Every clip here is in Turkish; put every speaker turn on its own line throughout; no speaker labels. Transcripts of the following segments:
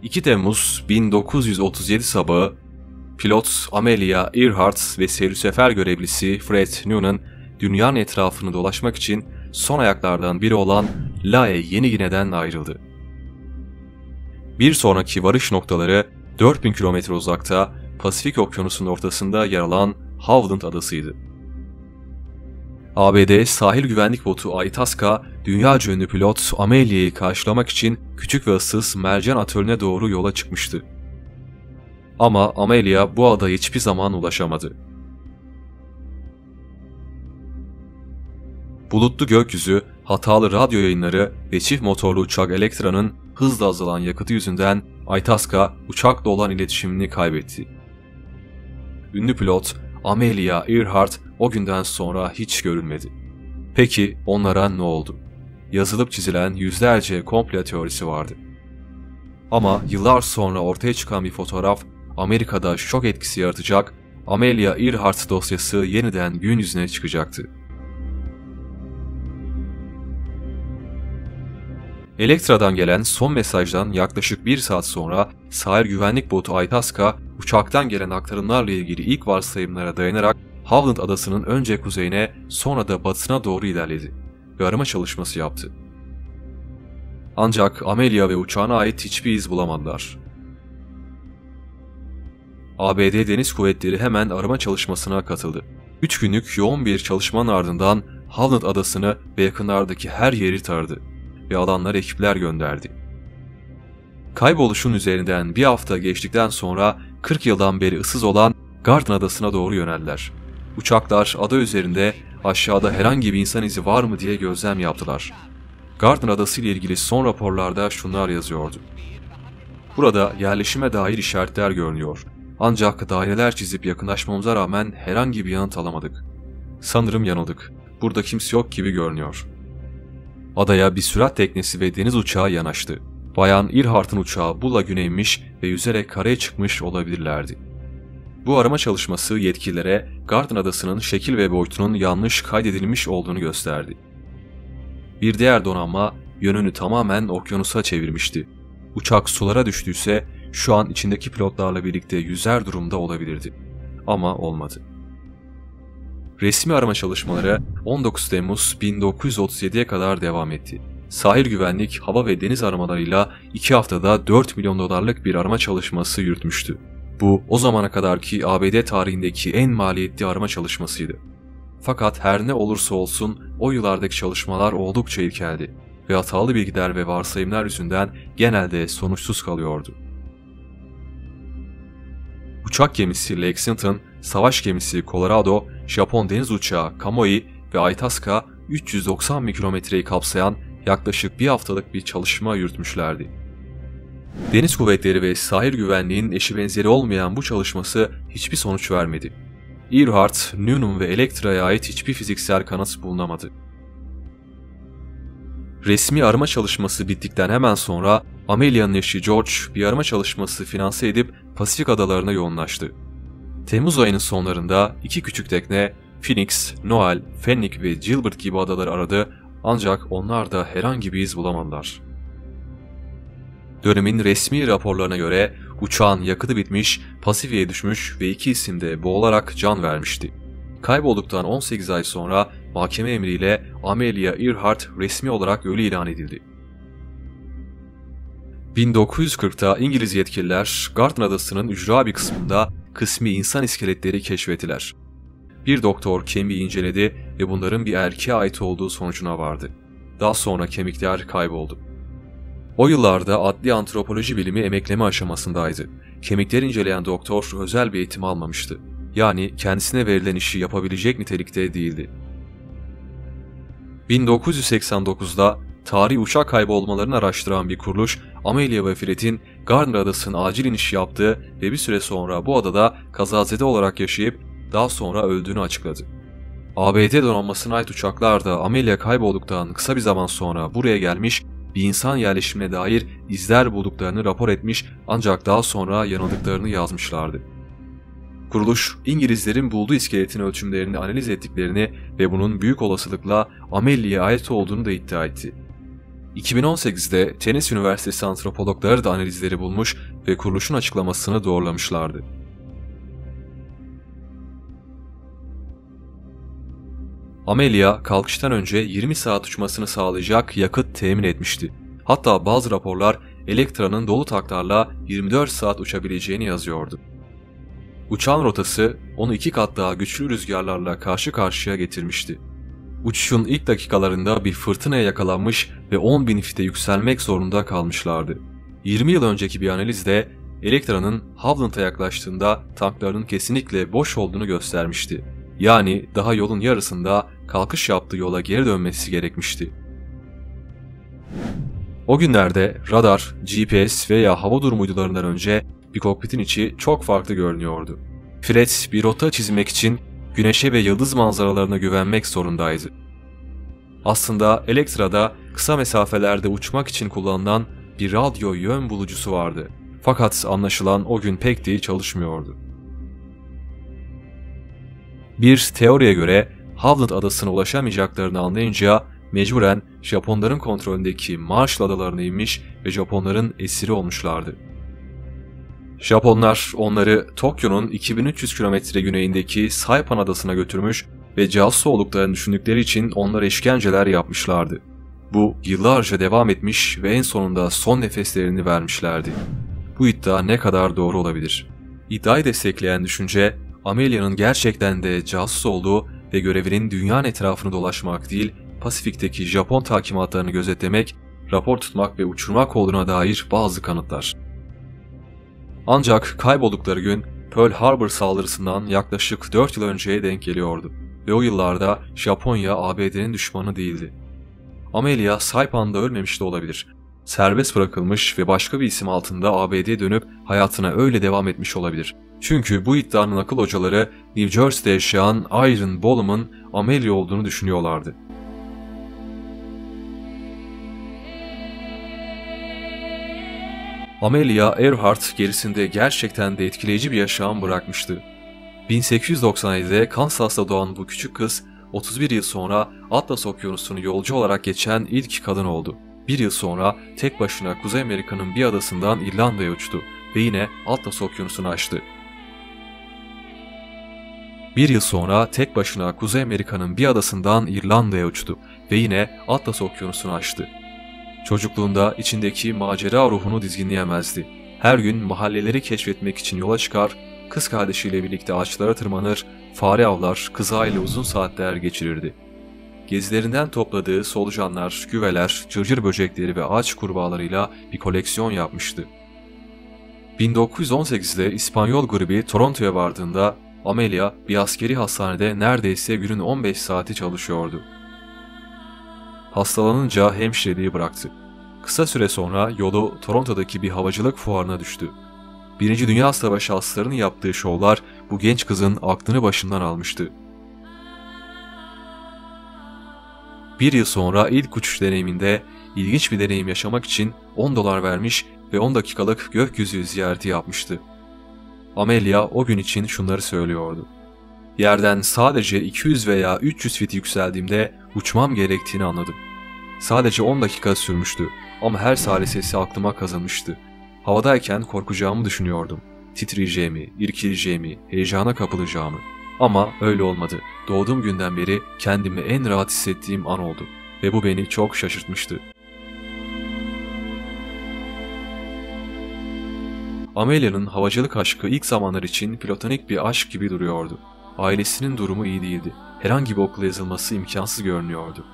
2 Temmuz 1937 sabahı pilot Amelia Earhart ve seyirsefer görevlisi Fred Noonan dünyanın etrafını dolaşmak için son ayaklardan biri olan Lae Yeni Gine'den ayrıldı. Bir sonraki varış noktaları 4000 kilometre uzakta Pasifik Okyanusu'nun ortasında yer alan Howland Adası'ydı. ABD sahil güvenlik botu Itasca, dünyaca ünlü pilot Amelia'yı karşılamak için küçük ve ıssız mercan atölüne doğru yola çıkmıştı. Ama Amelia bu adaya hiçbir zaman ulaşamadı. Bulutlu gökyüzü, hatalı radyo yayınları ve çift motorlu uçak Electra'nın hızla azalan yakıtı yüzünden Itasca uçakla olan iletişimini kaybetti. Ünlü pilot Amelia Earhart o günden sonra hiç görülmedi. Peki onlara ne oldu? Yazılıp çizilen yüzlerce komplo teorisi vardı. Ama yıllar sonra ortaya çıkan bir fotoğraf Amerika'da şok etkisi yaratacak, Amelia Earhart dosyası yeniden gün yüzüne çıkacaktı. Electra'dan gelen son mesajdan yaklaşık 1 saat sonra sahil güvenlik botu Itasca, uçaktan gelen aktarımlarla ilgili ilk varsayımlara dayanarak Howland Adası'nın önce kuzeyine sonra da batısına doğru ilerledi ve arama çalışması yaptı. Ancak Amelia ve uçağına ait hiçbir iz bulamadılar. ABD Deniz Kuvvetleri hemen arama çalışmasına katıldı. 3 günlük yoğun bir çalışmanın ardından Howland Adası'nı ve yakınlardaki her yeri taradı ve alanlara ekipler gönderdi. Kayboluşun üzerinden bir hafta geçtikten sonra 40 yıldan beri ıssız olan Garden Adası'na doğru yöneldiler. Uçaklar ada üzerinde aşağıda herhangi bir insan izi var mı diye gözlem yaptılar. Garden Adası ile ilgili son raporlarda şunlar yazıyordu. Burada yerleşime dair işaretler görünüyor. Ancak daireler çizip yakınlaşmamıza rağmen herhangi bir yanıt alamadık. Sanırım yanıldık. Burada kimse yok gibi görünüyor. Adaya bir sürat teknesi ve deniz uçağı yanaştı. Bayan Earhart'ın uçağı bu lagüne inmiş ve yüzerek karaya çıkmış olabilirlerdi. Bu arama çalışması yetkililere Garden Adası'nın şekil ve boyutunun yanlış kaydedilmiş olduğunu gösterdi. Bir diğer donanma yönünü tamamen okyanusa çevirmişti. Uçak sulara düştüyse şu an içindeki pilotlarla birlikte yüzer durumda olabilirdi. Ama olmadı. Resmi arama çalışmaları 19 Temmuz 1937'ye kadar devam etti. Sahil güvenlik, hava ve deniz aramalarıyla 2 haftada 4 milyon dolarlık bir arama çalışması yürütmüştü. Bu o zamana kadarki ABD tarihindeki en maliyetli arama çalışmasıydı. Fakat her ne olursa olsun o yıllardaki çalışmalar oldukça ilkeldi ve hatalı bilgiler ve varsayımlar yüzünden genelde sonuçsuz kalıyordu. Uçak gemisi Lexington, savaş gemisi Colorado, Japon deniz uçağı Kamoi ve Itasca 390 bin kilometreyi kapsayan yaklaşık bir haftalık bir çalışma yürütmüşlerdi. Deniz kuvvetleri ve sahil güvenliğinin eşi benzeri olmayan bu çalışması hiçbir sonuç vermedi. Earhart, Noonan ve Electra'ya ait hiçbir fiziksel kanıt bulunamadı. Resmi arama çalışması bittikten hemen sonra Amelia'nın eşi George bir arama çalışması finanse edip Pasifik adalarına yoğunlaştı. Temmuz ayının sonlarında 2 küçük tekne Phoenix, Noel, Fenwick ve Gilbert gibi adaları aradı ancak onlar da herhangi bir iz bulamadılar. Dönemin resmi raporlarına göre uçağın yakıtı bitmiş, Pasifik'e düşmüş ve 2 isim de boğularak can vermişti. Kaybolduktan 18 ay sonra mahkeme emriyle Amelia Earhart resmi olarak ölü ilan edildi. 1940'ta İngiliz yetkililer Garden Adası'nın ücra bir kısmında kısmi insan iskeletleri keşfettiler. Bir doktor kemiği inceledi ve bunların bir erkeğe ait olduğu sonucuna vardı. Daha sonra kemikler kayboldu. O yıllarda adli antropoloji bilimi emekleme aşamasındaydı. Kemikleri inceleyen doktor özel bir eğitim almamıştı. Yani kendisine verilen işi yapabilecek nitelikte değildi. 1989'da tarihi uçak kaybolmalarını araştıran bir kuruluş, Amelia ve Fred'in Garden Adası'na acil iniş yaptığı ve bir süre sonra bu adada kazazede olarak yaşayıp daha sonra öldüğünü açıkladı. ABD donanmasına ait uçaklar da Amelia kaybolduktan kısa bir zaman sonra buraya gelmiş, bir insan yerleşimine dair izler bulduklarını rapor etmiş ancak daha sonra yanıldıklarını yazmışlardı. Kuruluş, İngilizlerin bulduğu iskeletin ölçümlerini analiz ettiklerini ve bunun büyük olasılıkla Amelia'ya ait olduğunu da iddia etti. 2018'de Tennessee Üniversitesi antropologları da analizleri bulmuş ve kuruluşun açıklamasını doğrulamışlardı. Amelia kalkıştan önce 20 saat uçmasını sağlayacak yakıt temin etmişti. Hatta bazı raporlar Elektra'nın dolu tanklarla 24 saat uçabileceğini yazıyordu. Uçağın rotası onu 2 kat daha güçlü rüzgarlarla karşı karşıya getirmişti. Uçuşun ilk dakikalarında bir fırtınaya yakalanmış ve 10.000 fite yükselmek zorunda kalmışlardı. 20 yıl önceki bir analizde Elektra'nın Havland'a yaklaştığında tanklarının kesinlikle boş olduğunu göstermişti. Yani daha yolun yarısında kalkış yaptığı yola geri dönmesi gerekmişti. O günlerde radar, GPS veya hava durum uydularından önce bir kokpitin içi çok farklı görünüyordu. Fred bir rota çizmek için güneşe ve yıldız manzaralarına güvenmek zorundaydı. Aslında Elektra'da kısa mesafelerde uçmak için kullanılan bir radyo yön bulucusu vardı. Fakat anlaşılan o gün pek de çalışmıyordu. Bir teoriye göre Havland adasına ulaşamayacaklarını anlayınca mecburen Japonların kontrolündeki Marshall Adalarına inmiş ve Japonların esiri olmuşlardı. Japonlar onları Tokyo'nun 2300 kilometre güneyindeki Saipan Adası'na götürmüş ve casus olduklarını düşündükleri için onlara işkenceler yapmışlardı. Bu yıllarca devam etmiş ve en sonunda son nefeslerini vermişlerdi. Bu iddia ne kadar doğru olabilir? İddiayı destekleyen düşünce, Amelia'nın gerçekten de casus olduğu ve görevinin dünyanın etrafını dolaşmak değil, Pasifik'teki Japon takimatlarını gözetlemek, rapor tutmak ve uçurmak olduğuna dair bazı kanıtlar. Ancak kayboldukları gün Pearl Harbor saldırısından yaklaşık 4 yıl önceye denk geliyordu ve o yıllarda Japonya ABD'nin düşmanı değildi. Amelia Saipan'da ölmemiş de olabilir. Serbest bırakılmış ve başka bir isim altında ABD'ye dönüp hayatına öyle devam etmiş olabilir. Çünkü bu iddianın akıl hocaları New Jersey'de yaşayan Iron Bollum'un Amelia olduğunu düşünüyorlardı. Amelia Earhart gerisinde gerçekten de etkileyici bir yaşam bırakmıştı. 1897'de Kansas'ta doğan bu küçük kız, 31 yıl sonra Atlas Okyanusu'nu yolcu olarak geçen ilk kadın oldu. Bir yıl sonra tek başına Kuzey Amerika'nın bir adasından İrlanda'ya uçtu ve yine Atlas Okyanusu'nu aştı. Bir yıl sonra tek başına Kuzey Amerika'nın bir adasından İrlanda'ya uçtu ve yine Atlas Okyanusu'nu aştı. Çocukluğunda içindeki macera ruhunu dizginleyemezdi. Her gün mahalleleri keşfetmek için yola çıkar, kız kardeşiyle birlikte ağaçlara tırmanır, fare avlar, kızağıyla uzun saatler geçirirdi. Gezilerinden topladığı solucanlar, güveler, cırcır böcekleri ve ağaç kurbağalarıyla bir koleksiyon yapmıştı. 1918'de İspanyol gribi Toronto'ya vardığında Amelia bir askeri hastanede neredeyse günün 15 saati çalışıyordu. Hastalanınca hemşireliği bıraktı. Kısa süre sonra yolu Toronto'daki bir havacılık fuarına düştü. Birinci Dünya Savaşı hastalarının yaptığı şovlar bu genç kızın aklını başından almıştı. Bir yıl sonra ilk uçuş deneyiminde ilginç bir deneyim yaşamak için $10 vermiş ve 10 dakikalık gökyüzü ziyareti yapmıştı. Amelia o gün için şunları söylüyordu. Yerden sadece 200 veya 300 fit yükseldiğimde uçmam gerektiğini anladım. Sadece 10 dakika sürmüştü ama her salesesi aklıma kazınmıştı. Havadayken korkacağımı düşünüyordum. Titreyeceğimi, irkileceğimi, heyecana kapılacağımı. Ama öyle olmadı. Doğduğum günden beri kendimi en rahat hissettiğim an oldu ve bu beni çok şaşırtmıştı. Amelia'nın havacılık aşkı ilk zamanlar için platonik bir aşk gibi duruyordu. Ailesinin durumu iyi değildi. Herhangi bir okula yazılması imkansız görünüyordu.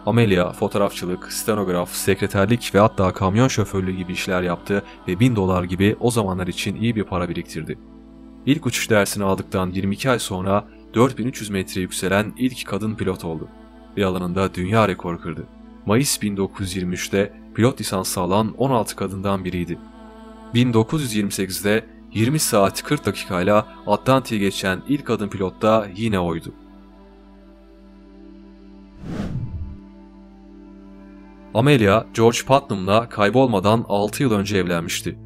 Amelia fotoğrafçılık, stenograf, sekreterlik ve hatta kamyon şoförlüğü gibi işler yaptı ve $1000 gibi o zamanlar için iyi bir para biriktirdi. İlk uçuş dersini aldıktan 22 ay sonra 4300 metre yükselen ilk kadın pilot oldu ve alanında dünya rekoru kırdı. Mayıs 1923'te pilot lisansı alan 16 kadından biriydi. 1928'de 20 saat 40 dakikayla Atlantik'i geçen ilk kadın pilot da yine oydu. Amelia, George Putnam'la kaybolmadan 6 yıl önce evlenmişti.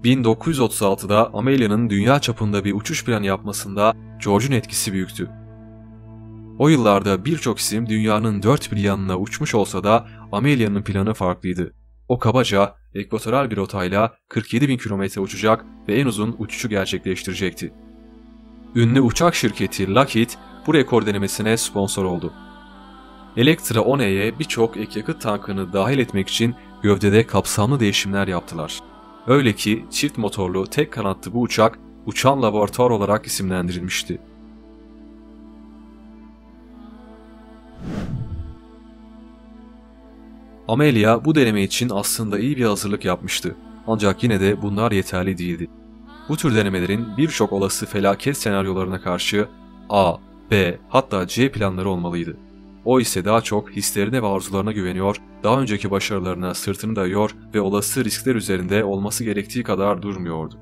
1936'da Amelia'nın dünya çapında bir uçuş planı yapmasında George'un etkisi büyüktü. O yıllarda birçok isim dünyanın dört bir yanına uçmuş olsa da Amelia'nın planı farklıydı. O kabaca ekvatoral bir rotayla 47.000 kilometre uçacak ve en uzun uçuşu gerçekleştirecekti. Ünlü uçak şirketi Lockheed bu rekor denemesine sponsor oldu. Electra 10E'ye birçok ek yakıt tankını dahil etmek için gövdede kapsamlı değişimler yaptılar. Öyle ki çift motorlu tek kanatlı bu uçak uçan laboratuvar olarak isimlendirilmişti. Amelia bu deneme için aslında iyi bir hazırlık yapmıştı. Ancak yine de bunlar yeterli değildi. Bu tür denemelerin birçok olası felaket senaryolarına karşı A, B hatta C planları olmalıydı. O ise daha çok hislerine ve arzularına güveniyor, daha önceki başarılarına sırtını dayıyor ve olası riskler üzerinde olması gerektiği kadar durmuyordu.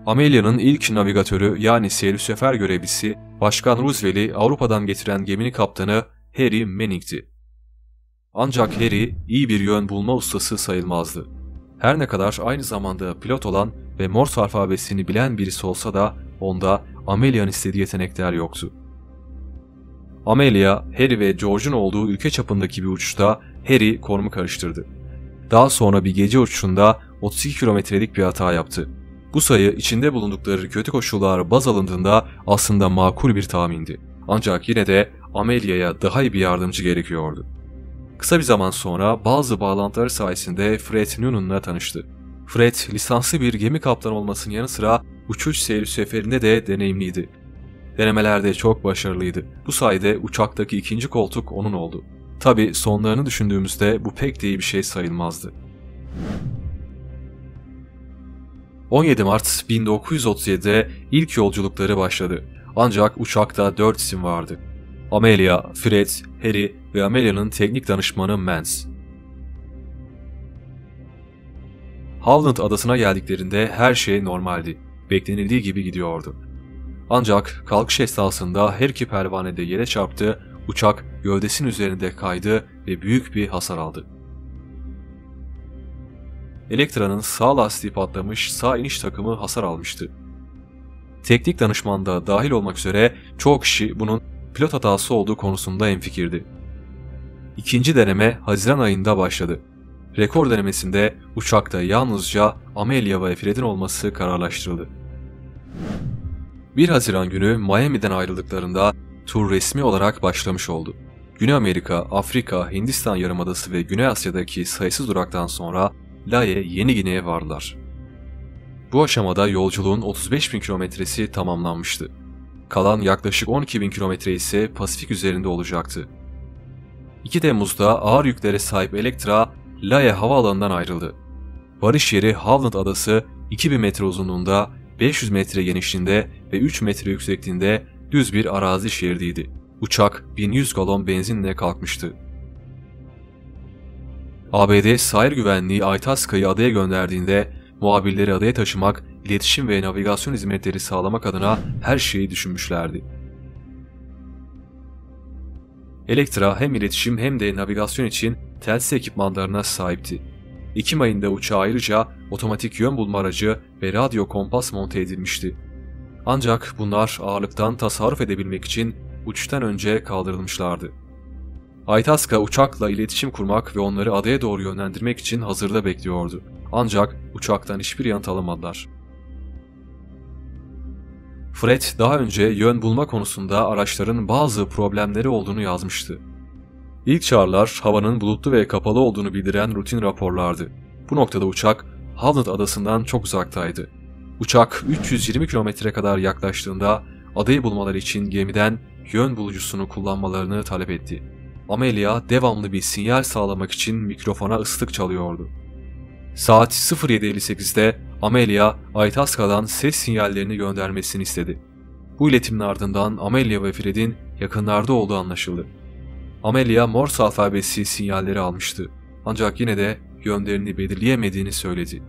Amelia'nın ilk navigatörü yani seyir sefer görevlisi Başkan Roosevelt'i Avrupa'dan getiren geminin kaptanı Harry Manning'ti. Ancak Harry iyi bir yön bulma ustası sayılmazdı. Her ne kadar aynı zamanda pilot olan ve Morse alfabesini bilen birisi olsa da onda Amelia'nın istediği yetenekler yoktu. Amelia, Harry ve George'un olduğu ülke çapındaki bir uçuşta Harry konumu karıştırdı. Daha sonra bir gece uçuşunda 32 kilometrelik bir hata yaptı. Bu sayı içinde bulundukları kötü koşullar baz alındığında aslında makul bir tahmindi. Ancak yine de Amelia'ya daha iyi bir yardımcı gerekiyordu. Kısa bir zaman sonra bazı bağlantıları sayesinde Fred Noonan'la tanıştı. Fred, lisanslı bir gemi kaptanı olmasının yanı sıra uçuş seyir seferinde de deneyimliydi. Denemelerde çok başarılıydı. Bu sayede uçaktaki ikinci koltuk onun oldu. Tabi sonlarını düşündüğümüzde bu pek de iyi bir şey sayılmazdı. 17 Mart 1937'de ilk yolculukları başladı. Ancak uçakta 4 isim vardı. Amelia, Fred, Harry ve Amelia'nın teknik danışmanı Mans. Havland adasına geldiklerinde her şey normaldi. Beklenildiği gibi gidiyordu. Ancak kalkış esnasında her iki pervane de yere çarptı, uçak gövdesinin üzerinde kaydı ve büyük bir hasar aldı. Electra'nın sağ lastiği patlamış, sağ iniş takımı hasar almıştı. Teknik danışman da dahil olmak üzere çoğu kişi bunun pilot hatası olduğu konusunda hemfikirdi. İkinci deneme Haziran ayında başladı. Rekor denemesinde uçakta yalnızca Amelia ve Fred'in olması kararlaştırıldı. 1 Haziran günü Miami'den ayrıldıklarında tur resmi olarak başlamış oldu. Güney Amerika, Afrika, Hindistan Yarımadası ve Güney Asya'daki sayısız duraktan sonra Lae, Yeni Gine'ye vardılar. Bu aşamada yolculuğun 35.000 kilometresi tamamlanmıştı. Kalan yaklaşık 12.000 kilometre ise Pasifik üzerinde olacaktı. 2 Temmuz'da ağır yüklere sahip Electra, Lae havaalanından ayrıldı. Varış yeri Havland Adası 2000 metre uzunluğunda, 500 metre genişliğinde ve 3 metre yüksekliğinde düz bir arazi şeridiydi. Uçak 1100 galon benzinle kalkmıştı. ABD Sahil Güvenliği Itasca'yı adaya gönderdiğinde muhabirleri adaya taşımak, iletişim ve navigasyon hizmetleri sağlamak adına her şeyi düşünmüşlerdi. Electra hem iletişim hem de navigasyon için telsiz ekipmanlarına sahipti. Ekim ayında uçağa ayrıca otomatik yön bulma aracı ve radyo kompas monte edilmişti. Ancak bunlar ağırlıktan tasarruf edebilmek için uçuştan önce kaldırılmışlardı. Itasca uçakla iletişim kurmak ve onları adaya doğru yönlendirmek için hazırda bekliyordu. Ancak uçaktan hiçbir yanıt alamadılar. Fred daha önce yön bulma konusunda araçların bazı problemleri olduğunu yazmıştı. İlk çağrılar havanın bulutlu ve kapalı olduğunu bildiren rutin raporlardı. Bu noktada uçak Havland adasından çok uzaktaydı. Uçak 320 kilometre kadar yaklaştığında adayı bulmaları için gemiden yön bulucusunu kullanmalarını talep etti. Amelia devamlı bir sinyal sağlamak için mikrofona ıslık çalıyordu. Saat 07:58'de Amelia, Itasca'dan ses sinyallerini göndermesini istedi. Bu iletimin ardından Amelia ve Fred'in yakınlarda olduğu anlaşıldı. Amelia Morse alfabesi sinyalleri almıştı. Ancak yine de yönlerini belirleyemediğini söyledi.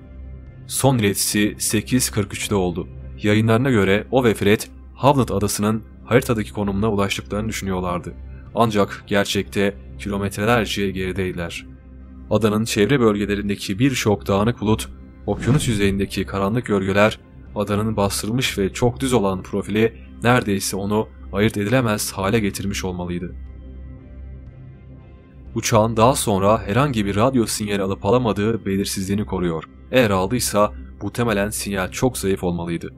Son iletisi 8:43'te oldu. Yayınlarına göre o ve Fred, Havland adasının haritadaki konumuna ulaştıklarını düşünüyorlardı. Ancak gerçekte kilometrelerce gerideydiler. Adanın çevre bölgelerindeki birçok dağınık bulut, okyanus yüzeyindeki karanlık gölgeler, adanın bastırılmış ve çok düz olan profili neredeyse onu ayırt edilemez hale getirmiş olmalıydı. Uçağın daha sonra herhangi bir radyo sinyali alıp alamadığı belirsizliğini koruyor. Eğer aldıysa muhtemelen sinyal çok zayıf olmalıydı.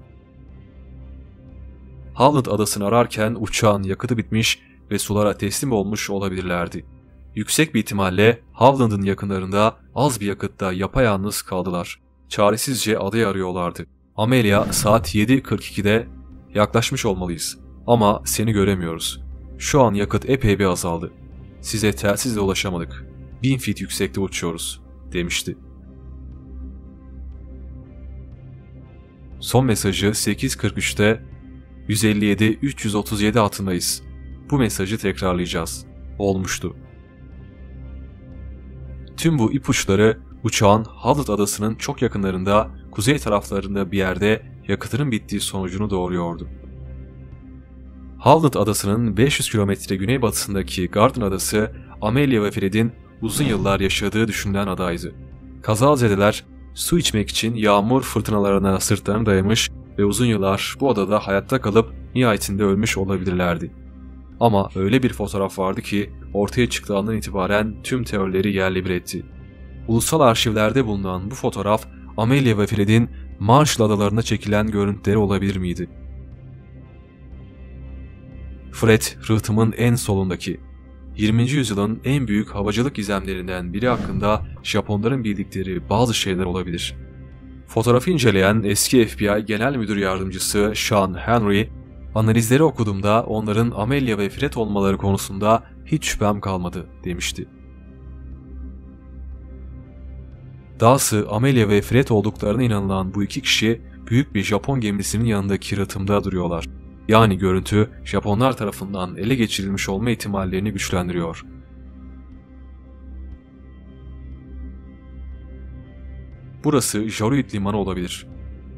Havland adasını ararken uçağın yakıtı bitmiş ve sulara teslim olmuş olabilirlerdi. Yüksek bir ihtimalle Havland'ın yakınlarında az bir yakıtta yapayalnız kaldılar. Çaresizce adayı arıyorlardı. Amelia saat 7:42'de yaklaşmış olmalıyız. Ama seni göremiyoruz. Şu an yakıt epey bir azaldı. Size telsizle ulaşamadık. 1000 feet yüksekte uçuyoruz, demişti. Son mesajı 8:43'te 157-337 hattındayız. Bu mesajı tekrarlayacağız. Olmuştu. Tüm bu ipuçları uçağın Havland adasının çok yakınlarında, kuzey taraflarında bir yerde yakıtının bittiği sonucunu doğuruyordu. Havland adasının 500 kilometre güneybatısındaki Garden adası, Amelia ve Fred'in uzun yıllar yaşadığı düşünülen adaydı. Kazazedeler su içmek için yağmur fırtınalarına sırtlarını dayamış ve uzun yıllar bu adada hayatta kalıp nihayetinde ölmüş olabilirlerdi. Ama öyle bir fotoğraf vardı ki ortaya çıktığı andan itibaren tüm teorileri yerle bir etti. Ulusal arşivlerde bulunan bu fotoğraf Amelia ve Fred'in Marshall adalarında çekilen görüntüleri olabilir miydi? Fred, rıhtımın en solundaki. 20. yüzyılın en büyük havacılık gizemlerinden biri hakkında Japonların bildikleri bazı şeyler olabilir. Fotoğrafı inceleyen eski FBI Genel Müdür Yardımcısı Sean Henry, analizleri okuduğumda onların Amelia ve Fred olmaları konusunda hiç şüphem kalmadı, demişti. Dahası Amelia ve Fred olduklarına inanılan bu iki kişi büyük bir Japon gemisinin yanındaki rıhtımda duruyorlar. Yani görüntü Japonlar tarafından ele geçirilmiş olma ihtimallerini güçlendiriyor. Burası Jaruit Limanı olabilir.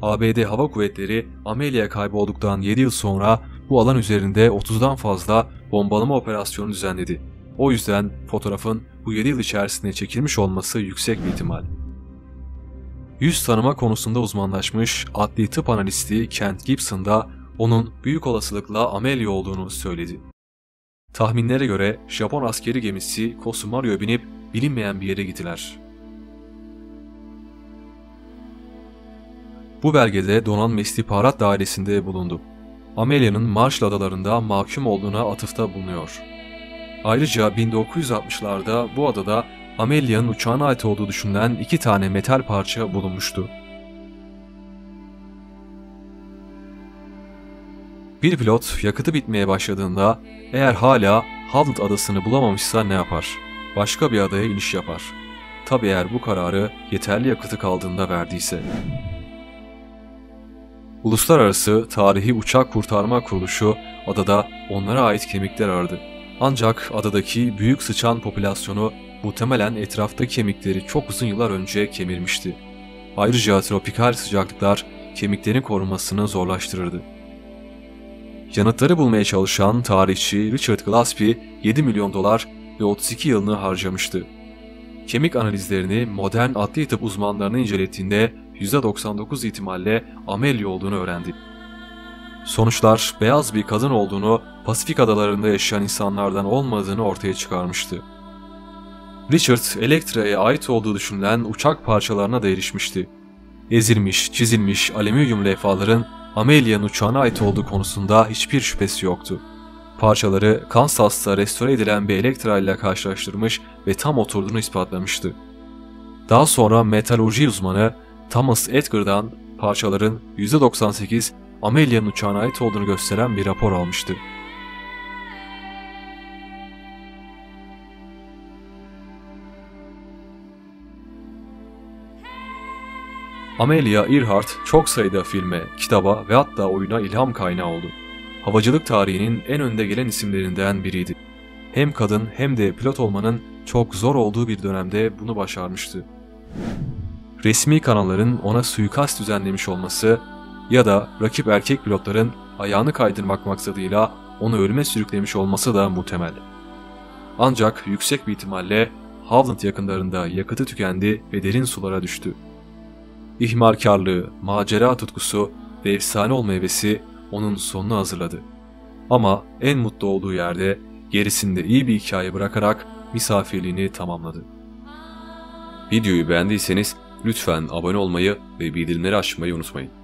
ABD Hava Kuvvetleri Amelia kaybolduktan 7 yıl sonra bu alan üzerinde 30'dan fazla bombalama operasyonu düzenledi. O yüzden fotoğrafın bu 7 yıl içerisinde çekilmiş olması yüksek bir ihtimal. Yüz tanıma konusunda uzmanlaşmış adli tıp analisti Kent Gibson da onun büyük olasılıkla Amelia olduğunu söyledi. Tahminlere göre Japon askeri gemisi Kosumaru'ya binip bilinmeyen bir yere gittiler. Bu belgede Donanma İstihbarat Dairesi'nde bulundu. Amelia'nın Marshall Adalarında mahkum olduğuna atıfta bulunuyor. Ayrıca 1960'larda bu adada Amelia'nın uçağına ait olduğu düşünülen 2 tane metal parça bulunmuştu. Bir pilot yakıtı bitmeye başladığında eğer hala Havland adasını bulamamışsa ne yapar? Başka bir adaya iniş yapar. Tabi eğer bu kararı yeterli yakıtı kaldığında verdiyse. Uluslararası Tarihi Uçak Kurtarma Kuruluşu adada onlara ait kemikler aradı. Ancak adadaki büyük sıçan popülasyonu muhtemelen etraftaki kemikleri çok uzun yıllar önce kemirmişti. Ayrıca tropikal sıcaklıklar kemiklerin korunmasını zorlaştırırdı. Yanıtları bulmaya çalışan tarihçi Richard Gillespie 7 milyon dolar ve 32 yılını harcamıştı. Kemik analizlerini modern adli tıp uzmanlarını incelettiğinde %99 ihtimalle Amelia olduğunu öğrendi. Sonuçlar beyaz bir kadın olduğunu, Pasifik adalarında yaşayan insanlardan olmadığını ortaya çıkarmıştı. Richard, Elektra'ya ait olduğu düşünülen uçak parçalarına da erişmişti. Ezilmiş, çizilmiş alüminyum levhaların Amelia'nın uçağına ait olduğu konusunda hiçbir şüphesi yoktu. Parçaları Kansas'ta restore edilen bir Elektra ile karşılaştırmış ve tam oturduğunu ispatlamıştı. Daha sonra metalurji uzmanı Thomas Edgar'dan parçaların %98 Amelia'nın uçağına ait olduğunu gösteren bir rapor almıştı. Amelia Earhart çok sayıda filme, kitaba ve hatta oyuna ilham kaynağı oldu. Havacılık tarihinin en önde gelen isimlerinden biriydi. Hem kadın hem de pilot olmanın çok zor olduğu bir dönemde bunu başarmıştı. Resmi kanalların ona suikast düzenlemiş olması ya da rakip erkek pilotların ayağını kaydırmak maksadıyla onu ölüme sürüklemiş olması da muhtemel. Ancak yüksek bir ihtimalle Havland yakınlarında yakıtı tükendi ve derin sulara düştü. İhmalkarlığı, macera tutkusu ve efsane olma hevesi onun sonunu hazırladı. Ama en mutlu olduğu yerde gerisinde iyi bir hikaye bırakarak misafirliğini tamamladı. Videoyu beğendiyseniz lütfen abone olmayı ve bildirimleri açmayı unutmayın.